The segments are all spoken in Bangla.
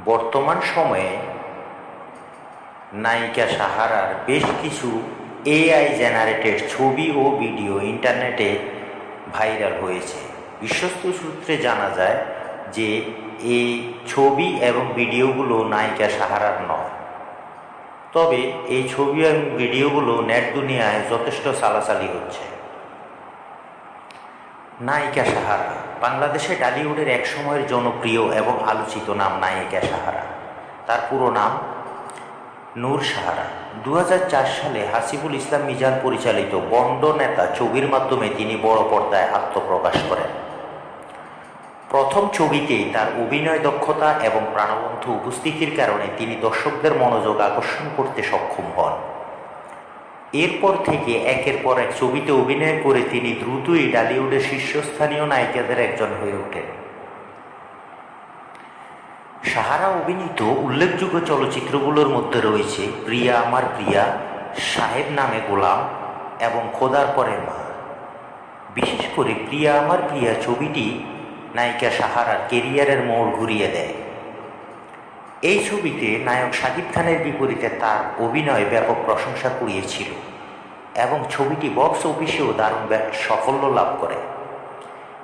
বর্তমান সময়ে নায়িকা সাহারার বেশ কিছু এআই জেনারেটেড ছবি ও ভিডিও ইন্টারনেটে ভাইরাল হয়েছে। বিশ্বস্ত সূত্রে জানা যায় যে এই ছবি এবং ভিডিওগুলো নায়িকা সাহারার নয়, তবে এই ছবি এবং ভিডিওগুলো নেট দুনিয়ায় যথেষ্ট চালাচালি হচ্ছে। নায়িকা সাহারা বাংলাদেশে টলিউডের এক সময়ের জনপ্রিয় এবং আলোচিত নাম নায়িকা সাহারা। তার পুরো নাম নূর সাহারা। 2004 সালে হাসিবুল ইসলাম মিজান পরিচালিত বন্ড নেতা ছবির মাধ্যমে তিনি বড় পর্দায় আত্মপ্রকাশ করেন। প্রথম ছবিতেই তার অভিনয় দক্ষতা এবং প্রাণবন্ত উপস্থিতির কারণে তিনি দর্শকদের মনোযোগ আকর্ষণ করতে সক্ষম হন। এরপর থেকে একের পর এক ছবিতে অভিনয় করে তিনি দ্রুতই টলিউডের শীর্ষস্থানীয় নায়িকাদের একজন হয়ে ওঠেন। সাহারা অভিনীত উল্লেখযোগ্য চলচ্চিত্রগুলোর মধ্যে রয়েছে প্রিয়া আমার প্রিয়া, সাহেব নামে গোলাম এবং খোদার পরে মা। বিশেষ করে প্রিয়া আমার প্রিয়া ছবিটি নায়িকা সাহারার কেরিয়ারের মোড় ঘুরিয়ে দেয়। এই ছবিতে নায়ক শাকিব খানের বিপরীতে তার অভিনয় ব্যাপক প্রশংসা কুড়িয়েছিল এবং ছবিটি বক্স অফিসেও দারুণ সাফল্য লাভ করে।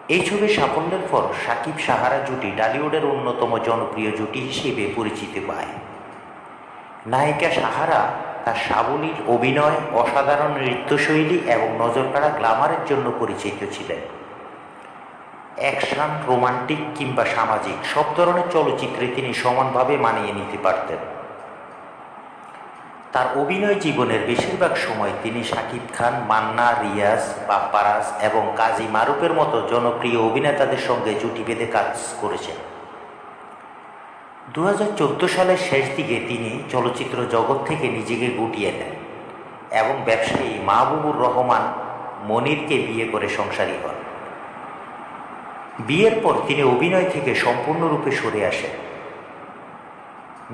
এই ছবির সাফল্যের পর শাকিব সাহারা জুটি টলিউডের অন্যতম জনপ্রিয় জুটি হিসেবে পরিচিতি পায়। নায়িকা সাহারা তার সাবলীল অভিনয়, অসাধারণ নৃত্যশৈলী এবং নজরকাড়া গ্ল্যামারের জন্য পরিচিত ছিলেন। অ্যাকশন, রোমান্টিক কিংবা সামাজিক সব ধরনের চলচ্চিত্রে তিনি সমানভাবে মানিয়ে নিতে পারতেন। তার অভিনয় জীবনের বেশিরভাগ সময় তিনি শাকিব খান, মান্না, রিয়াজ, বাপ্পারাজ এবং কাজী মারুফের মতো জনপ্রিয় অভিনেতাদের সঙ্গে জুটি বেঁধে কাজ করেছেন। 2014 সালের শেষ দিকে তিনি চলচ্চিত্র জগৎ থেকে নিজেকে গুটিয়ে নেন এবং ব্যবসায়ী মাহবুবুর রহমান মনিরকে বিয়ে করে সংসারী হন। বিয়ের পর তিনি অভিনয় থেকে সম্পূর্ণরূপে সরে আসেন।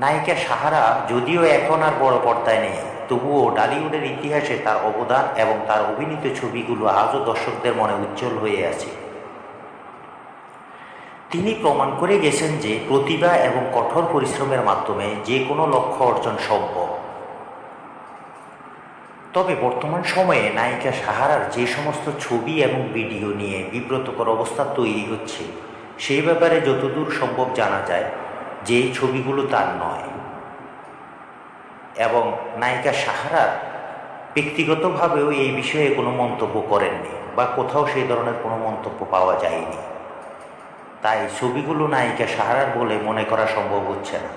নায়িকা সাহারা যদিও এখন আর বড় পর্দায় নেই, তবুও টলিউডের ইতিহাসে তার অবদান এবং তার অভিনীত ছবিগুলো আজও দর্শকদের মনে উজ্জ্বল হয়ে আছে। তিনি প্রমাণ করে গেছেন যে প্রতিভা এবং কঠোর পরিশ্রমের মাধ্যমে যে কোনো লক্ষ্য অর্জন সম্ভব। তবে বর্তমান সময়ে নায়িকা সাহারার যে সমস্ত ছবি এবং ভিডিও নিয়ে বিব্রতকর অবস্থা তৈরি হচ্ছে, সেই ব্যাপারে যতদূর সম্ভব জানা যায় যে এই ছবিগুলো তার নয় এবং নায়িকা সাহারার ব্যক্তিগতভাবেও এই বিষয়ে কোনো মন্তব্য করেননি বা কোথাও সেই ধরনের কোনো মন্তব্য পাওয়া যায়নি। তাই ছবিগুলো নায়িকা সাহারার বলে মনে করা সম্ভব হচ্ছে না।